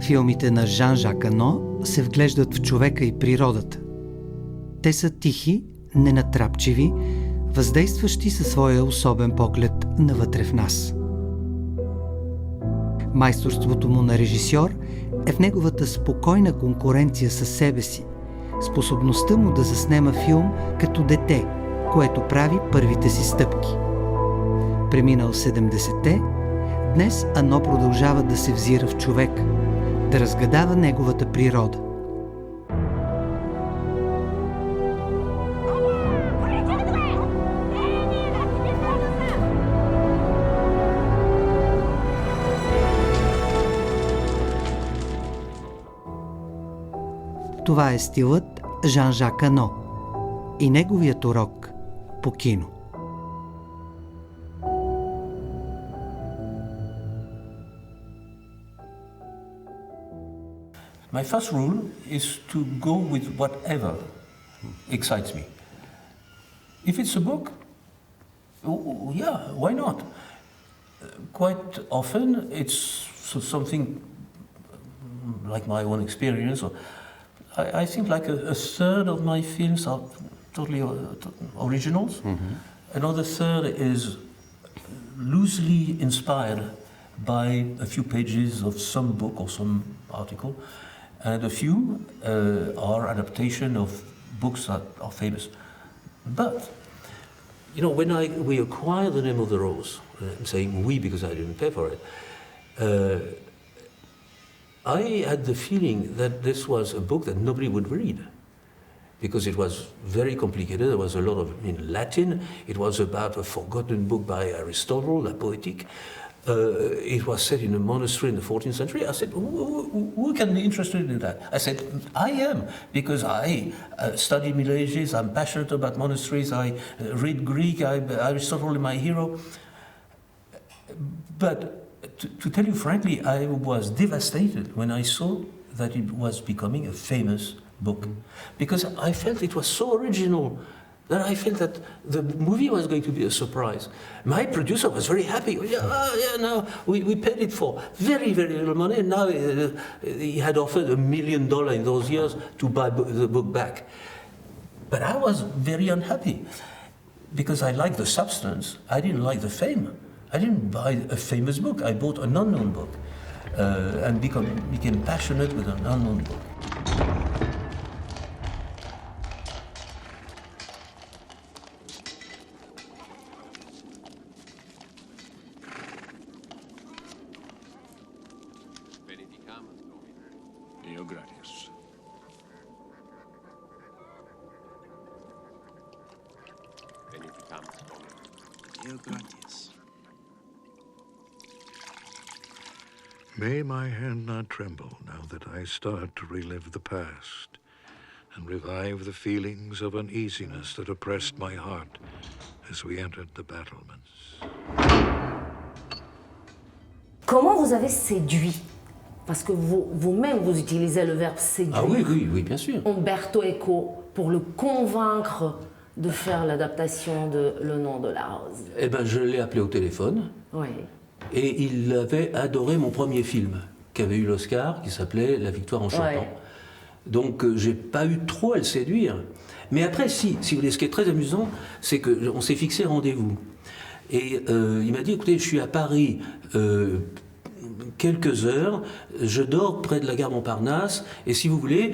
Филмите на Жан-Жак Ано се вглеждат в човека и природата. Те са тихи, ненатрапчиви, въздействащи със своя особен поглед навътре в нас. Майсторството му на режисьор е в неговата спокойна конкуренция със себе си, способността му да заснема филм като дете, което прави първите си стъпки. Преминал 70-те, днес Ано продължава да се взира в човек, да разгадава неговата природа. Това е стилът Жан-Жак Ано и неговият урок по кино. My first rule is to go with whatever excites me. If it's a book, yeah, why not? Quite often it's something like my own experience. Or I think like a third of my films are totally originals. Mm-hmm. Another third is loosely inspired by a few pages of some book or some article. And a few are adaptation of books that are famous. But, you know, when we acquired The Name of the Rose, I'm saying we because I didn't pay for it, I had the feeling that this was a book that nobody would read because it was very complicated. There was a lot of in Latin. It was about a forgotten book by Aristotle, La Poétique. It was set in a monastery in the 14th century. I said, who can be interested in that? I said, I am, because I study Middle Ages, I'm passionate about monasteries, I read Greek, Aristotle is my hero. But to tell you frankly, I was devastated when I saw that it was becoming a famous book. Because I felt it was so original, that I felt that the movie was going to be a surprise. My producer was very happy. No, we paid it for very, very little money, and now he had offered $1 million in those years to buy the book back. But I was very unhappy, because I liked the substance, I didn't like the fame. I didn't buy a famous book, I bought an unknown book, and became passionate with an unknown book. Deo gratias. Benedicamus Domine. Deo gratias. May my hand not tremble now that I start to relive the past and revive the feelings of uneasiness that oppressed my heart as we entered the battlements. Comment vous avez séduit? Parce que vous-même, vous utilisez le verbe séduire. Ah oui, bien sûr. Umberto Eco, pour le convaincre de faire l'adaptation de Le Nom de la Rose. Eh ben, je l'ai appelé au téléphone. Oui. Et il avait adoré mon premier film, qui avait eu l'Oscar, qui s'appelait La Victoire en chantant. Ouais. Donc, j'ai pas eu trop à le séduire. Mais après, si vous voulez, ce qui est très amusant, c'est qu'on s'est fixé rendez-vous. Et il m'a dit, écoutez, je suis à Paris quelques heures, je dors près de la gare Montparnasse, et si vous voulez,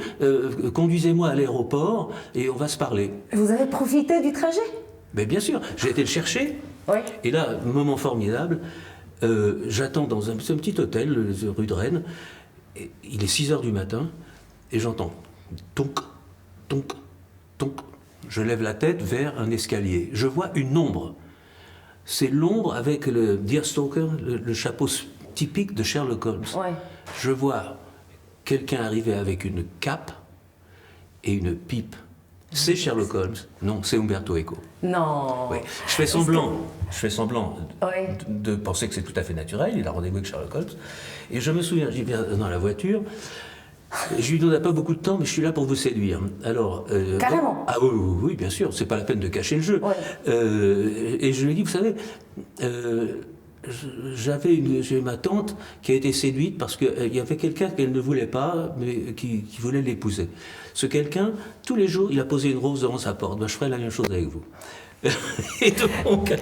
conduisez-moi à l'aéroport et on va se parler. Vous avez profité du trajet? Mais bien sûr, j'ai été le chercher. Oui. Et là, moment formidable, j'attends dans un petit hôtel, rue de Rennes, et il est 6 heures du matin, et j'entends tonk, tonk, tonk. Je lève la tête vers un escalier. Je vois une ombre. C'est l'ombre avec le Deerstalker, le chapeau typique de Sherlock Holmes. Ouais. Je vois quelqu'un arriver avec une cape et une pipe. C'est Sherlock Holmes. Non, c'est Umberto Eco. Non. Oui. Je fais semblant Ouais. de penser que c'est tout à fait naturel. Il a rendez-vous avec Sherlock Holmes. Et je me souviens, j'y vais dans la voiture. Je lui dis, on n'a pas beaucoup de temps, mais je suis là pour vous séduire. Alors, carrément. Ah oui, bien sûr, c'est pas la peine de cacher le jeu. Ouais. Et je lui ai dit, vous savez, j'ai ma tante qui a été séduite parce qu'il y avait quelqu'un qu'elle ne voulait pas, mais qui voulait l'épouser. Ce quelqu'un, tous les jours, il a posé une rose devant sa porte. Ben, je ferai la même chose avec vous. Et donc...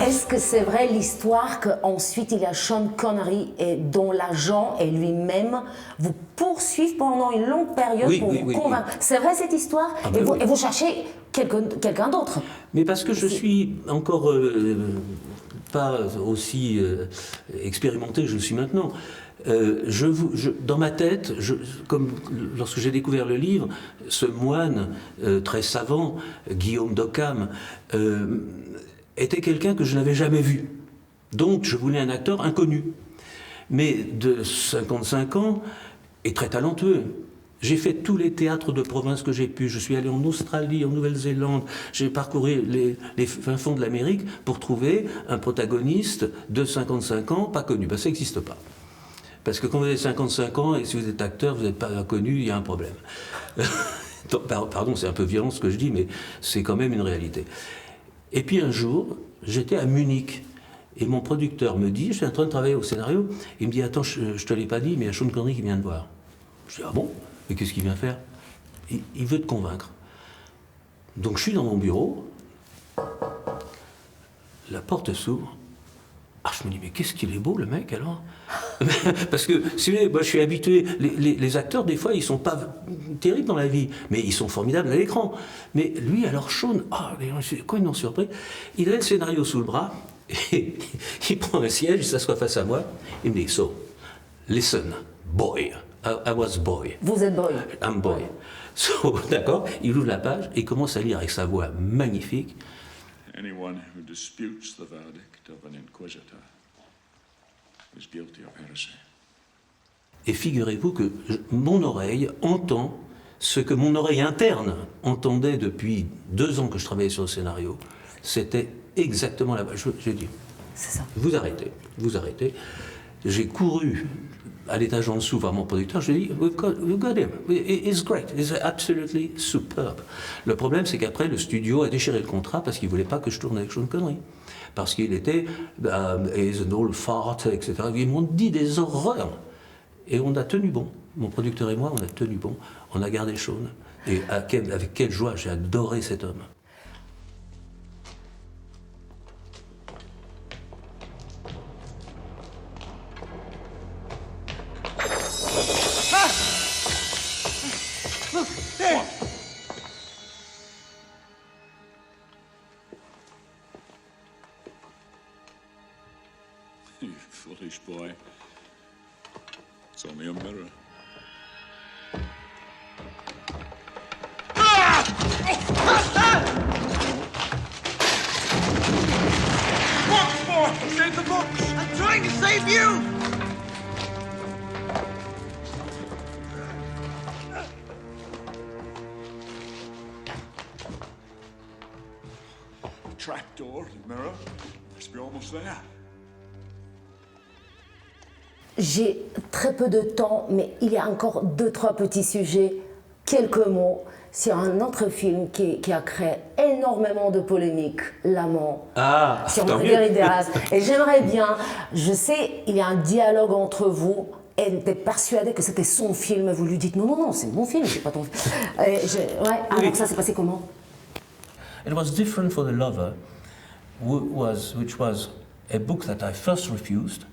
Est-ce que c'est vrai l'histoire qu'ensuite il y a Sean Connery et dont l'agent et lui-même vous poursuivent pendant une longue période pour vous convaincre? Oui. C'est vrai cette histoire? Ah ben et vous cherchez quelqu'un d'autre? Mais parce que je suis encore pas aussi expérimenté que je le suis maintenant. Dans ma tête, comme lorsque j'ai découvert le livre, ce moine très savant, Guillaume d'Occam, était quelqu'un que je n'avais jamais vu. Donc je voulais un acteur inconnu, mais de 55 ans et très talentueux. J'ai fait tous les théâtres de province que j'ai pu. Je suis allé en Australie, en Nouvelle-Zélande. J'ai parcouru les fins fonds de l'Amérique pour trouver un protagoniste de 55 ans pas connu. Ben, ça n'existe pas. Parce que quand vous avez 55 ans et si vous êtes acteur, vous n'êtes pas inconnu, il y a un problème. Pardon, c'est un peu violent ce que je dis, mais c'est quand même une réalité. Et puis un jour, j'étais à Munich, et mon producteur me dit, je suis en train de travailler au scénario, il me dit, attends, je te l'ai pas dit, mais il y a Sean Connery qui vient te voir. Je dis, ah bon? Mais qu'est-ce qu'il vient faire? Il veut te convaincre. Donc je suis dans mon bureau, la porte s'ouvre, je me dis, mais qu'est-ce qu'il est beau le mec alors? Parce que, si vous voulez, moi je suis habitué, les acteurs des fois ils sont pas terribles dans la vie, mais ils sont formidables à l'écran. Mais lui alors Sean, quoi ils m'ont surpris, il a le scénario sous le bras, et il prend un siège, il s'assoit face à moi, il me dit, so, listen, boy, I was boy. Vous êtes boy. I'm boy. So, d'accord, il ouvre la page et il commence à lire avec sa voix magnifique. Anyone who disputes the verdict of an inquisitor is guilty of heresy. Et figurez-vous que mon oreille entend ce que mon oreille interne entendait depuis 2 ans que je travaillais sur le scénario. C'était exactement la base. J'ai dit, c'est ça. Vous arrêtez. J'ai couru à l'étage en dessous voir mon producteur, je lui ai dit, we've got him, he's great, he's absolutely superb. Le problème, c'est qu'après, le studio a déchiré le contrat parce qu'il ne voulait pas que je tourne avec Sean Connery. Parce qu'il était, he's an old fart, etc. Ils m'ont dit des horreurs. Et on a tenu bon. Mon producteur et moi, on a tenu bon. On a gardé Sean. Et avec quelle joie, j'ai adoré cet homme. You foolish boy. It's only a mirror. Books, boy! Save the books! I'm trying to save you! Trapdoor, the mirror. Must be almost there. J'ai très peu de temps, mais il y a encore 2-3 petits sujets, quelques mots sur un autre film qui a créé énormément de polémiques, L'Amant, sur Marguerite Duras. Et j'aimerais bien, je sais, il y a un dialogue entre vous, elle était persuadée que c'était son film, vous lui dites non, c'est mon film, c'est pas ton film. Alors ça s'est passé comment? It was different for The Lover, which was a book that I first refused,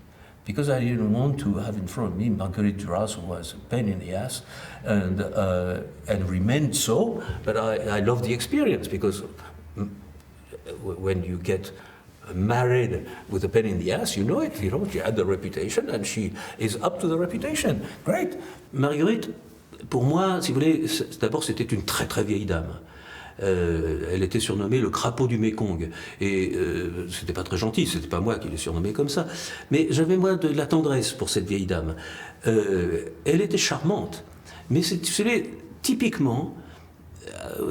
because I didn't want to have in front of me Marguerite Duras, who was a pain in the ass, and remained so. But I loved the experience, because when you get married with a pain in the ass, you know it. You know, she had the reputation, and she is up to the reputation. Great. Marguerite, pour moi, si vous voulez, d'abord c'était une très très vieille dame. Elle était surnommée le crapaud du Mékong. Et c'était pas très gentil, c'était pas moi qui l'ai surnommée comme ça. Mais j'avais moi de la tendresse pour cette vieille dame. Elle était charmante. Mais c'est typiquement,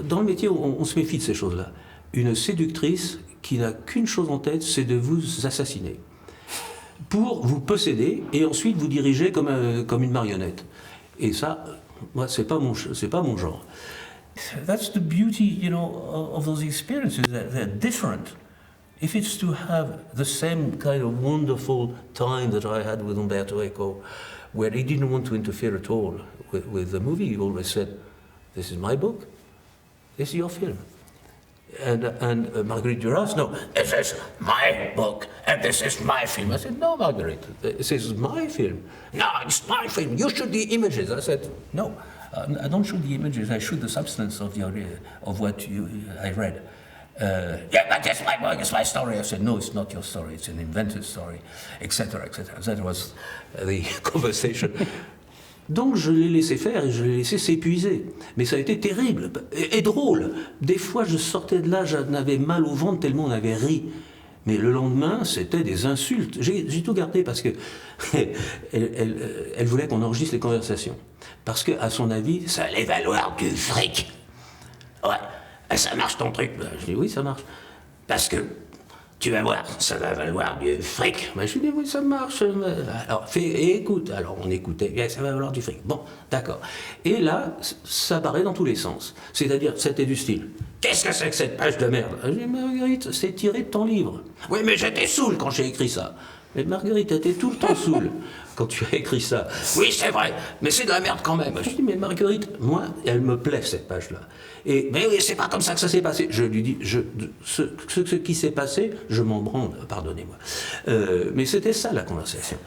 dans le métier, on se méfie de ces choses-là. Une séductrice qui n'a qu'une chose en tête, c'est de vous assassiner. Pour vous posséder et ensuite vous diriger comme une marionnette. Et ça, moi, c'est pas mon genre. That's the beauty, you know, of those experiences. They're different. If it's to have the same kind of wonderful time that I had with Umberto Eco, where he didn't want to interfere at all with the movie, he always said, "This is my book. This is your film." And Marguerite Duras, "No, this is my book and this is my film." I said, "No, Marguerite, this is my film. No, it's my film. You shoot the images." I said, "No, I don't shoot the images. I shoot the substance of what I read." "Yeah, but it's my book. It's my story." I said, "No, it's not your story. It's an invented story," etc., etc. That was the conversation. Donc je l'ai laissé faire et je l'ai laissé s'épuiser. Mais ça a été terrible et drôle. Des fois je sortais de là, j'en avais mal au ventre tellement on avait ri. Mais le lendemain, c'était des insultes. J'ai tout gardé parce que elle voulait qu'on enregistre les conversations. Parce qu'à son avis, ça allait valoir du fric. Ouais, ça marche ton truc. Je dis oui, ça marche. Parce que tu vas voir, ça va valoir du fric. Je lui dis oui, ça marche. Alors, écoute. Alors, on écoutait, bien, ça va valoir du fric. Bon, d'accord. Et là, ça paraît dans tous les sens. C'est-à-dire, c'était du style. Qu'est-ce que c'est que cette page de merde? Je dis, Marguerite, c'est tiré de ton livre. Oui, mais j'étais saoul quand j'ai écrit ça. Mais Marguerite, t'étais tout le temps saoul quand tu as écrit ça. Oui, c'est vrai, mais c'est de la merde quand même. Je dis, mais Marguerite, moi, elle me plaît cette page-là. Mais oui, c'est pas comme ça que ça s'est passé. Je lui dis, ce qui s'est passé, je m'en branle, pardonnez-moi. Mais c'était ça la conversation.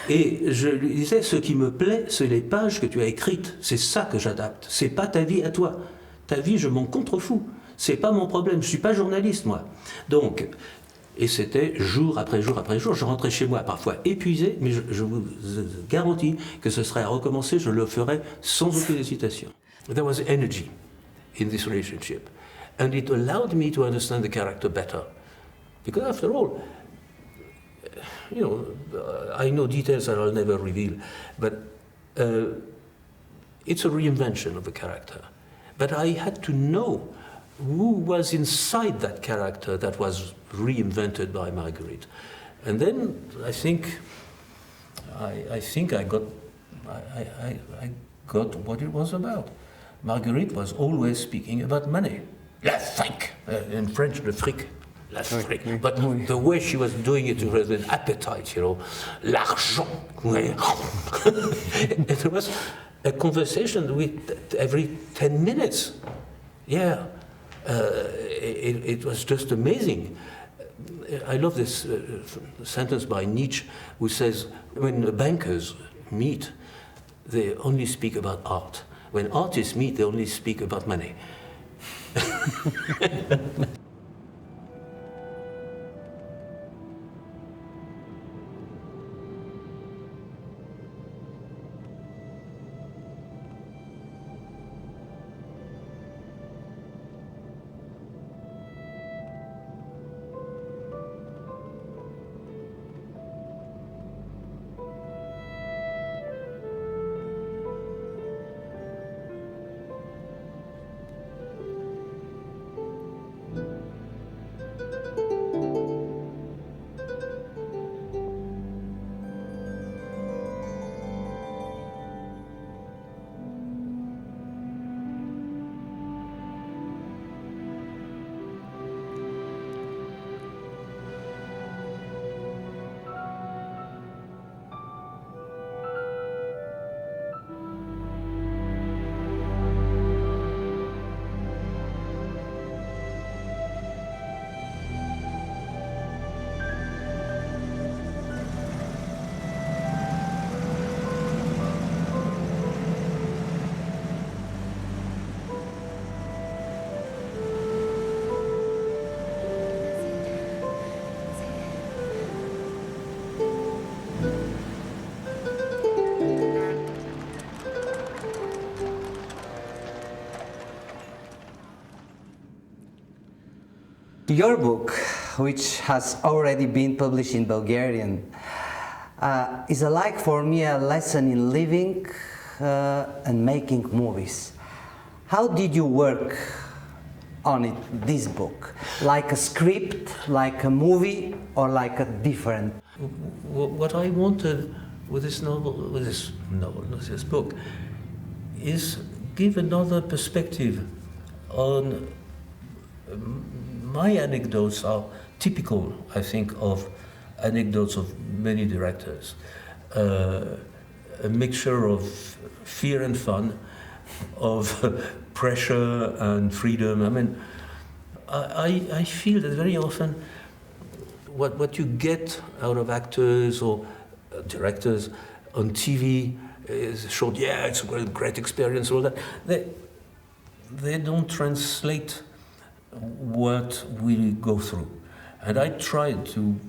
Et je lui disais, ce qui me plaît, c'est les pages que tu as écrites. C'est ça que j'adapte. C'est pas ta vie à toi. Ta vie, je m'en contrefous. C'est pas mon problème. Je suis pas journaliste, moi. Donc, et c'était jour après jour après jour. Je rentrais chez moi parfois épuisé, mais je vous garantis que ce serait à recommencer. Je le ferais sans aucune hésitation. There was energy in this relationship, and it allowed me to understand the character better. Because after all, you know, I know details that I'll never reveal, but it's a reinvention of the character. But I had to know who was inside that character that was reinvented by Marguerite. And then I think I got what it was about. Marguerite was always speaking about money. La fric, in French, le fric. La fric. But the way she was doing it with an appetite, you know, l'argent. It was a conversation with every 10 minutes. Yeah, it was just amazing. I love this sentence by Nietzsche, who says, when bankers meet, they only speak about art. When artists meet, they only speak about money. Your book, which has already been published in Bulgarian, is like for me a lesson in living and making movies. How did you work on it, this book? Like a script, like a movie, or like a different? What I wanted with this book, is give another perspective on. My anecdotes are typical, I think, of anecdotes of many directors. A mixture of fear and fun, of pressure and freedom. I mean, I feel that very often what you get out of actors or directors on TV is shown, yeah, it's a great experience, all that. They don't translate what we go through. And I tried to,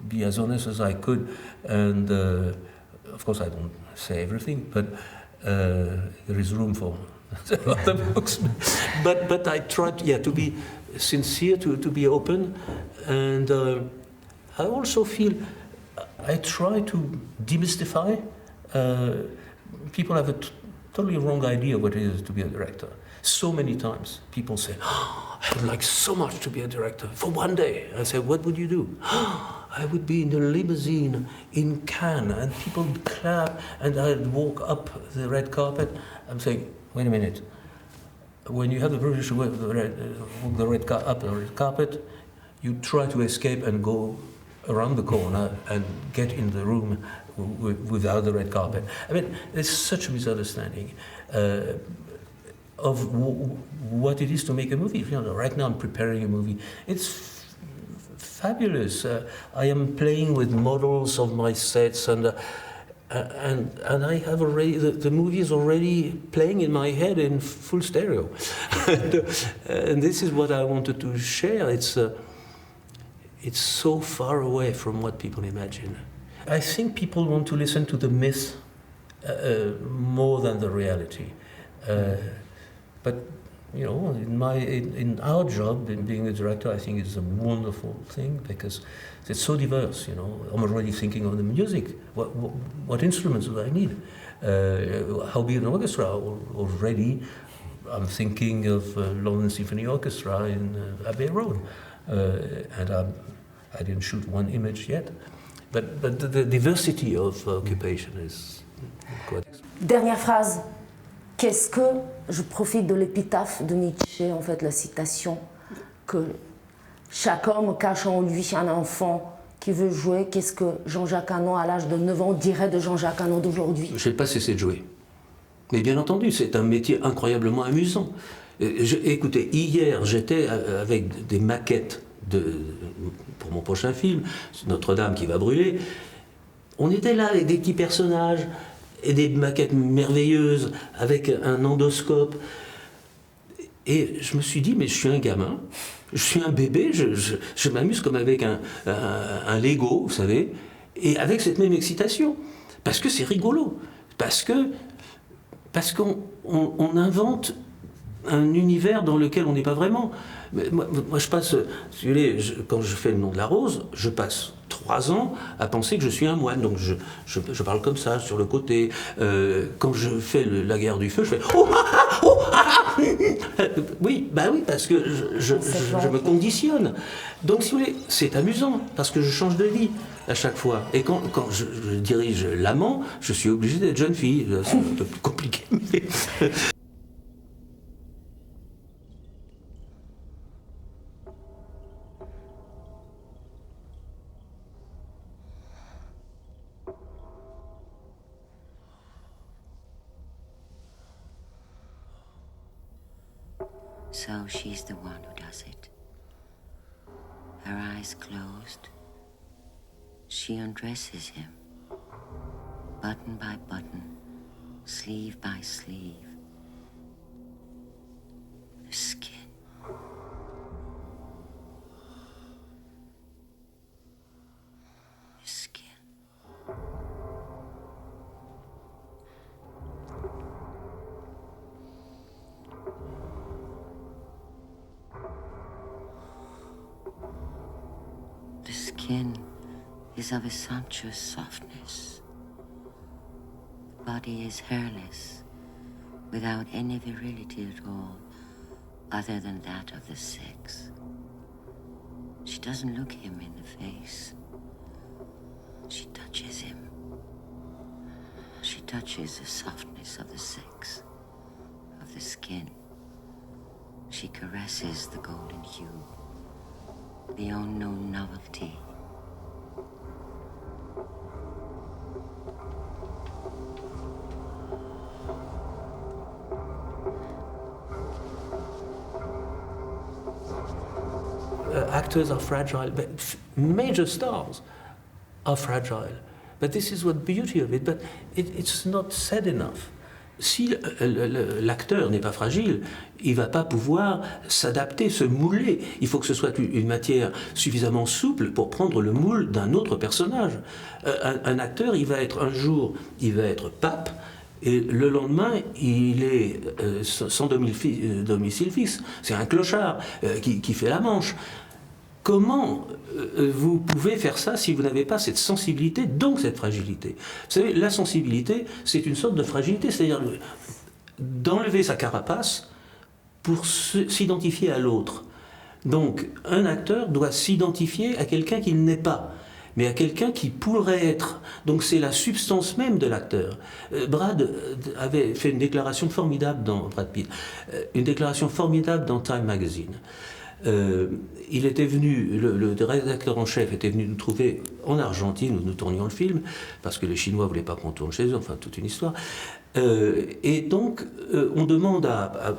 be as honest as I could. And of course, I don't say everything, but there is room for other books. But I tried, to be sincere, to be open. And I also feel I try to demystify. People have a totally wrong idea what it is to be a director. So many times people say, I would like so much to be a director for one day. I say, what would you do? I would be in a limousine in Cannes and people would clap and I'd walk up the red carpet. I'm saying, wait a minute. When you have the privilege to walk the red carpet, you try to escape and go around the corner and get in the room without the red carpet. I mean, there's such a misunderstanding of what it is to make a movie. Right now I'm preparing a movie. It's fabulous. I am playing with models of my sets, and I have already the movie is already playing in my head in full stereo, and this is what I wanted to share. It's so far away from what people imagine. I think people want to listen to the myth more than the reality. But in our job, in being a director, I think it's a wonderful thing because it's so diverse. I'm already thinking of the music. What instruments do I need? How big an orchestra? Already, I'm thinking of London Symphony Orchestra in Abbey Road, and I didn't shoot one image yet. But the diversity of occupation is quite. Dernière phrase. Qu'est-ce que, je profite de l'épitaphe de Nietzsche, en fait, la citation, que chaque homme cache en lui un enfant qui veut jouer. Qu'est-ce que Jean-Jacques Hano, à l'âge de 9 ans, dirait de Jean-Jacques Hano d'aujourd'hui? Je n'ai pas cessé de jouer. Mais bien entendu, c'est un métier incroyablement amusant. Écoutez, hier, j'étais avec des maquettes pour mon prochain film, Notre-Dame qui va brûler. On était là avec des petits personnages et des maquettes merveilleuses avec un endoscope. Et je me suis dit, mais je suis un gamin, je suis un bébé, je m'amuse comme avec un Lego, vous savez, et avec cette même excitation. Parce que c'est rigolo, parce qu'on invente un univers dans lequel on n'est pas vraiment. Moi, je passe, si vous voulez, quand je fais Le Nom de la Rose, je passe 3 ans à penser que je suis un moine. Donc je parle comme ça, sur le côté. Quand je fais La Guerre du Feu, je fais oh, ah, oh, ah, ah. Oui, parce que je me conditionne. Donc, si vous voulez, c'est amusant, parce que je change de vie à chaque fois. Et quand je dirige L'Amant, je suis obligé d'être jeune fille. C'est un peu plus compliqué. So she's the one who does it. Her eyes closed, she undresses him, button by button, sleeve by sleeve. The skin. The skin. The skin is of a sumptuous softness. The body is hairless, without any virility at all, other than that of the sex. She doesn't look him in the face. She touches him. She touches the softness of the sex. the skin. She caresses the golden hue, the unknown novelty. Actors are fragile, but major stars are fragile. But this is what the beauty of it, but it's not said enough. Si l'acteur n'est pas fragile, il ne va pas pouvoir s'adapter, se mouler. Il faut que ce soit une matière suffisamment souple pour prendre le moule d'un autre personnage. Un acteur, il va être un jour, il va être pape, et le lendemain, il est sans domicile fixe. C'est un clochard qui fait la manche. Comment vous pouvez faire ça si vous n'avez pas cette sensibilité, donc cette fragilité? Vous savez, la sensibilité, c'est une sorte de fragilité, c'est-à-dire d'enlever sa carapace pour s'identifier à l'autre. Donc, un acteur doit s'identifier à quelqu'un qu'il n'est pas, mais à quelqu'un qui pourrait être. Donc c'est la substance même de l'acteur. Brad avait fait une déclaration formidable dans Brad Pitt, une déclaration formidable dans Time Magazine. Il était venu, le rédacteur en chef était venu nous trouver en Argentine où nous tournions le film, parce que les Chinois ne voulaient pas qu'on tourne chez eux, enfin toute une histoire. Et donc on demande à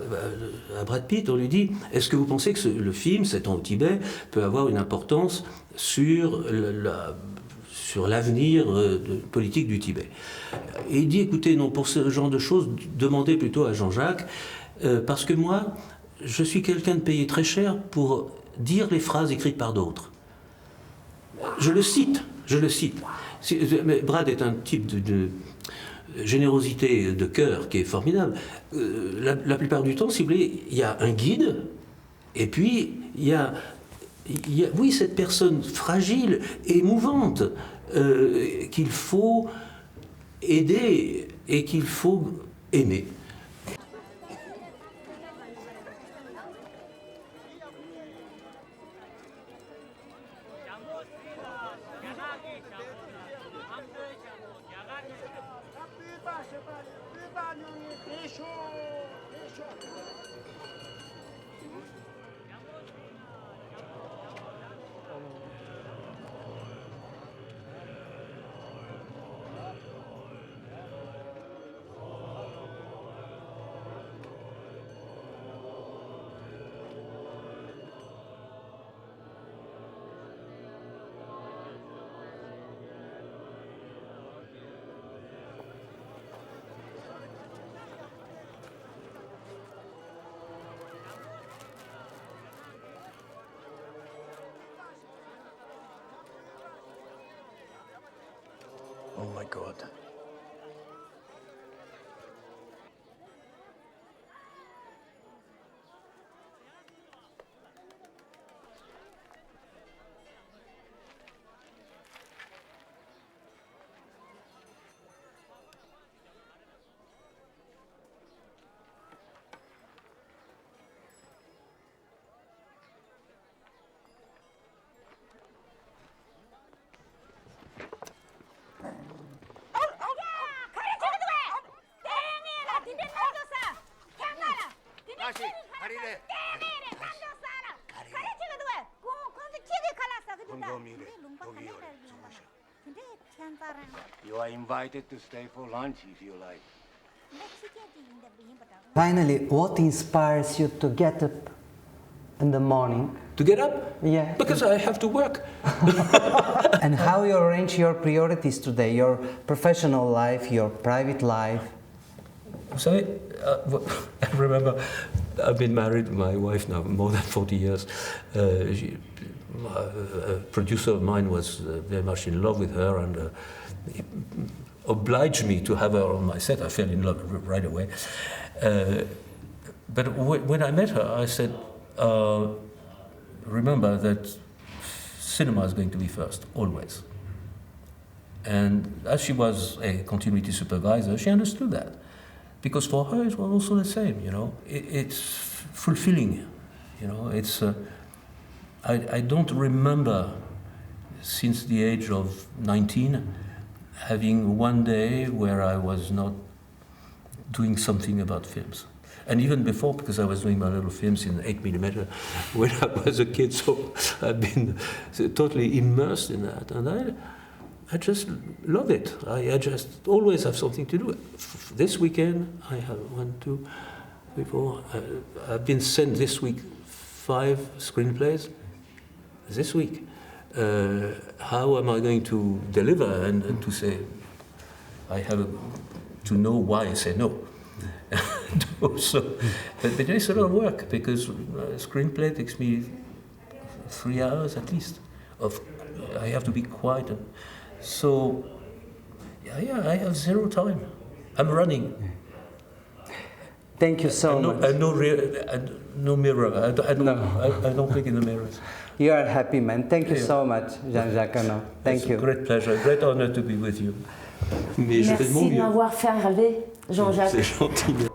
Brad Pitt, on lui dit, est-ce que vous pensez que le film, 7 ans au Tibet, peut avoir une importance sur l'avenir politique du Tibet? Et il dit, écoutez, non, pour ce genre de choses, demandez plutôt à Jean-Jacques, parce que moi, je suis quelqu'un de payé très cher pour dire les phrases écrites par d'autres. Je le cite. Mais Brad est un type de générosité de cœur qui est formidable. La plupart du temps, si vous voulez, il y a un guide, et puis il y a oui, cette personne fragile, émouvante, qu'il faut aider et qu'il faut aimer. Oh my God. You are invited to stay for lunch if you like. Finally, what inspires you to get up in the morning? To get up? Yeah. Because I have to work. And how you arrange your priorities today, your professional life, your private life? Vous savez, I remember, I've been married to my wife now more than 40 years. A producer of mine was very much in love with her and obliged me to have her on my set. I fell in love right away. But when I met her, I said, remember that cinema is going to be first, always. And as she was a continuity supervisor, she understood that. Because for her, it was also the same, you know. It's fulfilling, you know. It's, I don't remember, since the age of 19, having one day where I was not doing something about films. And even before, because I was doing my little films in 8mm when I was a kid, so I've been totally immersed in that. And I just love it. I just always have something to do. This weekend, I have 1, 2, 3, 4. I've been sent this week 5 screenplays. This week. How am I going to deliver and to say, I have to know why I say no. So, but it's a lot of work because a screenplay takes me 3 hours at least. I have to be quiet. So, yeah, I have 0 time. I'm running. Thank you so much. No mirror. I don't look in the mirrors. You are a happy man. Thank you so much, Jean-Jacques Hano. Thank you. It's a great pleasure, a great honor to be with you. Mais merci de m'avoir fait rêver, Jean-Jacques. C'est gentil.